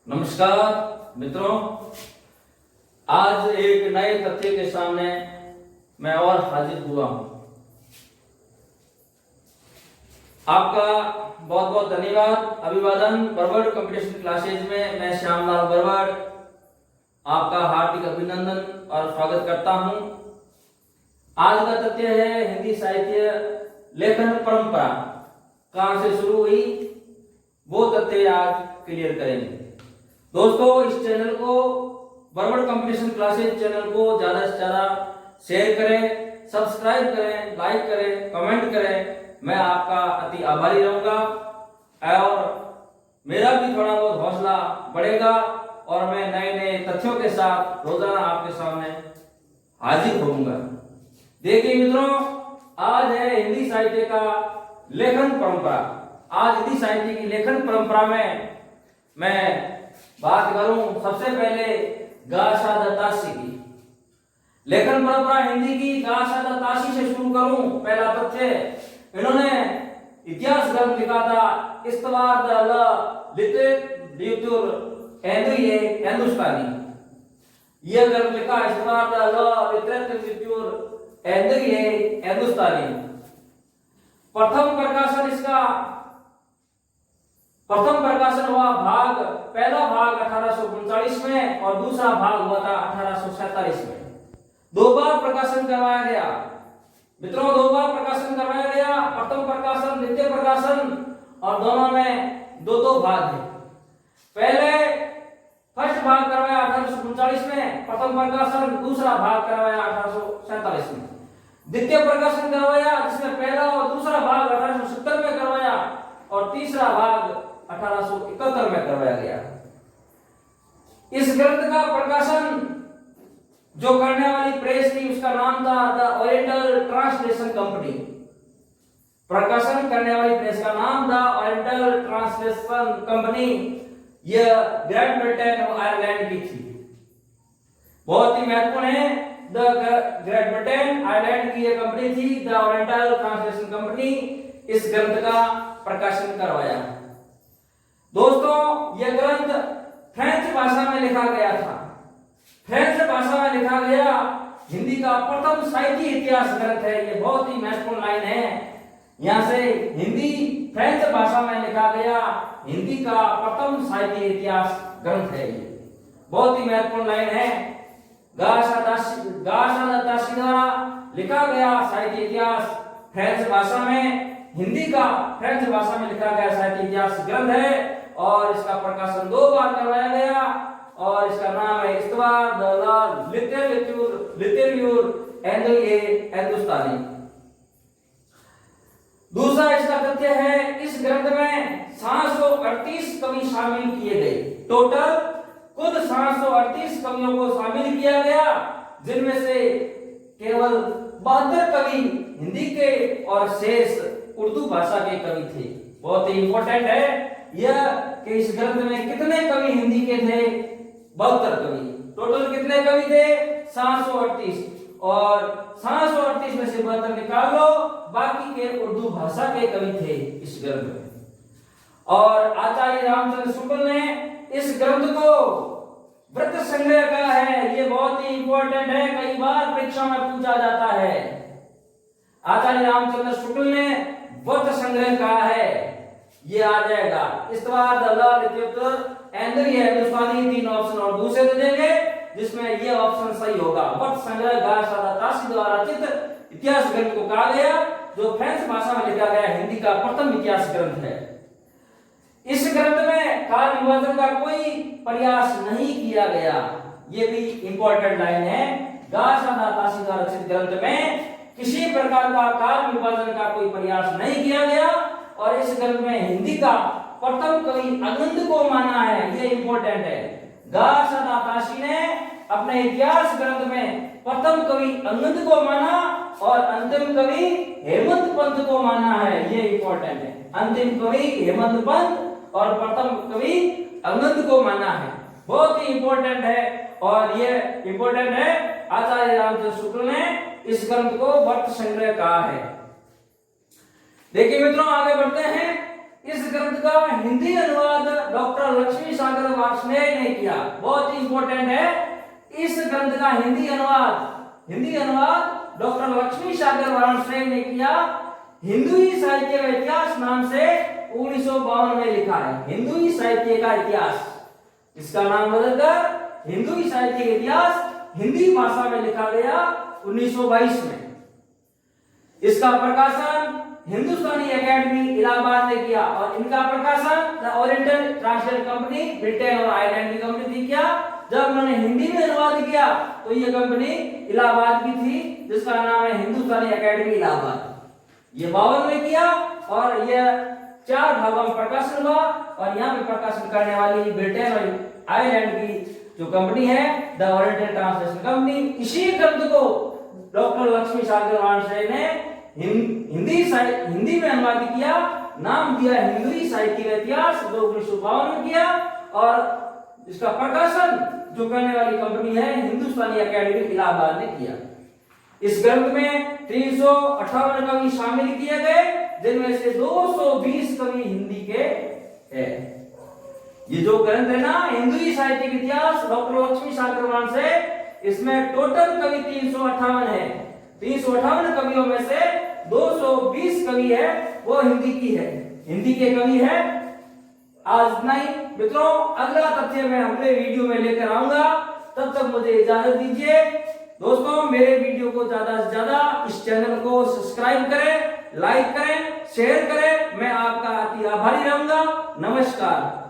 नमस्कार मित्रों, आज एक नए तथ्य के सामने मैं और हाजिर हुआ हूं। आपका बहुत बहुत धन्यवाद, अभिवादन। बरवड़ कंपटीशन क्लासेज में मैं श्यामलाल बरवड़ आपका हार्दिक अभिनंदन और स्वागत करता हूं। आज का तथ्य है हिंदी साहित्य लेखन परंपरा कहां से शुरू हुई, वो तथ्य आज क्लियर करेंगे। दोस्तों, इस चैनल को, बरवड़ कंपटीशन क्लासेज चैनल को ज्यादा से ज्यादा शेयर करें, सब्सक्राइब करें, लाइक करें, कमेंट करें। मैं आपका अति आभारी रहूंगा और मेरा भी थोड़ा बहुत हौसला बढ़ेगा और मैं नए नए तथ्यों के साथ रोजाना आपके सामने हाजिर होऊंगा। देखिए मित्रों, आज है हिंदी साहित्य का लेखन परंपरा। आज हिंदी साहित्य की लेखन परंपरा में मैं बात करूं सबसे पहले गासा दत्तासी की। लेखन परंपरा हिंदी की गासा दत्तासी से शुरू करूं। पहला तथ्य, इन्होंने इतिहास ग्रंथ लिखा था इस्तवार द लिटरेचर हिंदुस्तानी। यह ग्रंथ लिखा इस्तवार द लिटरेचर हिंदुस्तानी। प्रथम प्रकाशन हुआ पहला भाग 1839 में और दूसरा भाग हुआ था 1847 में। दो बार प्रकाशन करवाया गया मित्रों, दो बार प्रकाशन करवाया गया। प्रथम प्रकाशन, द्वितीय प्रकाशन, और दोनों में दो दो भाग है। पहले फर्स्ट भाग करवाया 1839 में, प्रथम प्रकाशन, दूसरा भाग करवाया 1847 में। द्वितीय प्रकाशन करवाया जिसमें पहला और दूसरा भाग 1870 में करवाया और तीसरा भाग 1871 में करवाया गया। इस ग्रंथ का प्रकाशन जो करने वाली प्रेस थी उसका नाम था द ओरिएंटल ट्रांसलेशन कंपनी। प्रकाशन करने वाली प्रेस का नाम था ओरिएंटल ट्रांसलेशन कंपनी। यह ग्रेट ब्रिटेन और आयरलैंड की थी। बहुत ही महत्वपूर्ण है। द ग्रेट ब्रिटेन आयरलैंड की यह कंपनी थी, द ओरिएंटल ट्रांसलेशन कंपनी। इस ग्रंथ का प्रकाशन करवाया। दोस्तों, यह ग्रंथ फ्रेंच भाषा में लिखा गया था। फ्रेंच भाषा में लिखा गया। हिंदी का प्रथम साहित्य इतिहास ग्रंथ है। यह बहुत ही महत्वपूर्ण लाइन है। यहां से हिंदी फ्रेंच भाषा में लिखा गया हिंदी का प्रथम साहित्य इतिहास ग्रंथ है। ये बहुत ही महत्वपूर्ण लाइन है। गासा दत्तासी द्वारा लिखा गया साहित्य इतिहास फ्रेंच भाषा में, हिंदी का फ्रेंच भाषा में लिखा गया साहित्य इतिहास ग्रंथ है और इसका प्रकाशन दो बार करवाया गया और इसका नाम है इस्तवार द लिटरेचर हिंदुस्तानी। दूसरा इसका तथ्य है, इस ग्रंथ में 738 कवि शामिल किए गए। टोटल कुल 738 कवियों को शामिल किया गया, जिनमें से केवल 72 कवि हिंदी के और शेष उर्दू भाषा के कवि थे। बहुत ही इंपॉर्टेंट है यह कि इस ग्रंथ में कितने कवि हिंदी के थे? 72 कवि। टोटल कितने कवि थे? 738। और 738 में से 72 निकाल लो, बाकी के उर्दू भाषा के कवि थे इस ग्रंथ में। और आचार्य रामचंद्र शुक्ल ने इस ग्रंथ को वृत्त संग्रह कहा है। ये बहुत ही इंपॉर्टेंट है, कई बार परीक्षा में पूछा जाता है। आचार्य रामचंद्र शुक्ल ने वृत्त संग्रह कहा है। ये आ जाएगा इस्तवार द लिटरेचर हिंदुस्तानी। 3 ऑप्शन और दूसरे दे देंगे जिसमें ये ऑप्शन सही होगा। वृत्त संग्रह गासा दत्तासी द्वारा रचित इतिहास ग्रंथ को कहा गया, जो फ्रेंच भाषा में लिखा गया हिंदी का प्रथम इतिहास ग्रंथ है। इस ग्रंथ में काल विभाजन का कोई प्रयास नहीं किया गया। ये भी इंपॉर्टेंट लाइन है। गासा दत्तासी द्वारा रचित ग्रंथ में किसी प्रकार का काल विभाजन का कोई प्रयास नहीं किया गया और इस ग्रंथ में हिंदी का प्रथम कवि अंगद को माना है। ये इंपॉर्टेंट है। गासा दत्तासी ने अपने इतिहास ग्रंथ में प्रथम कवि अंगद को माना और अंतिम कवि हेमंत पंत को माना है। ये इंपॉर्टेंट है। अंतिम कवि हेमंत पंत और प्रथम कवि अंगद को माना है। बहुत ही इंपॉर्टेंट है और ये इंपॉर्टेंट है। आचार्य रामचंद्र शुक्ल ने इस ग्रंथ को वृत्त संग्रह कहा है। देखिए मित्रों, आगे बढ़ते हैं। इस ग्रंथ का हिंदी अनुवाद डॉक्टर लक्ष्मी सागर वार्ष्णेय ने किया। बहुत ही इंपॉर्टेंट है। इस ग्रंथ का हिंदी अनुवाद डॉक्टर लक्ष्मी सागर वार्ष्णेय ने किया। हिंदुई साहित्य का इतिहास नाम से 1952 में लिखा है। हिंदुई साहित्य का इतिहास, इसका नाम बदलकर हिंदुई साहित्य का इतिहास हिंदी भाषा में लिखा गया 1922 में। इसका प्रकाशन हिंदुस्तानी एकेडमी इलाहाबाद ने किया और इनका प्रकाशन the oriental translation company Britain और आयरलैंड की कंपनी थी। क्या जब उन्होंने हिंदी में अनुवाद किया तो ये कंपनी इलाहाबाद की थी, जिसका नाम है हिंदुस्तानी एकेडमी इलाहाबाद। ये 52 में किया और यह 4 भागों में प्रकाशन हुआ और यहाँ पे प्रकाशन करने वाली ब्रिटेन और आयरलैंड की जो कंपनी है द ओरिएंटल ट्रांसलेशन कंपनी। इसी ग्रंथ को डॉक्टर लक्ष्मी सागर वार्ष्णेय ने हिंदी में अनुवाद किया, नाम दिया हिंदुई साहित्य का इतिहास, जो 1952 में किया और इसका प्रकाशन जो करने वाली कंपनी है हिंदुस्तानी एकेडमी इलाहाबाद ने किया। इस ग्रंथ में 358 कवि शामिल किए गए, जिनमें से 220 कवि हिंदी के हैं। ये जो ग्रंथ है ना हिंदुई साहित्य का इतिहास डॉक्टर लक्ष्मी सागर वार्ष्णेय, इसमें टोटल कवि 358 है। 358 कवियों में से 220 कवि है वो हिंदी की है, हिंदी के कवि है। आज इतना ही मित्रों, अगला तथ्य मैं अगले वीडियो में लेकर आऊंगा। तब तक मुझे इजाजत दीजिए। दोस्तों, मेरे वीडियो को ज्यादा से ज्यादा इस चैनल को सब्सक्राइब करें, लाइक करें, शेयर करें। मैं आपका अति आभारी रहूंगा। नमस्कार।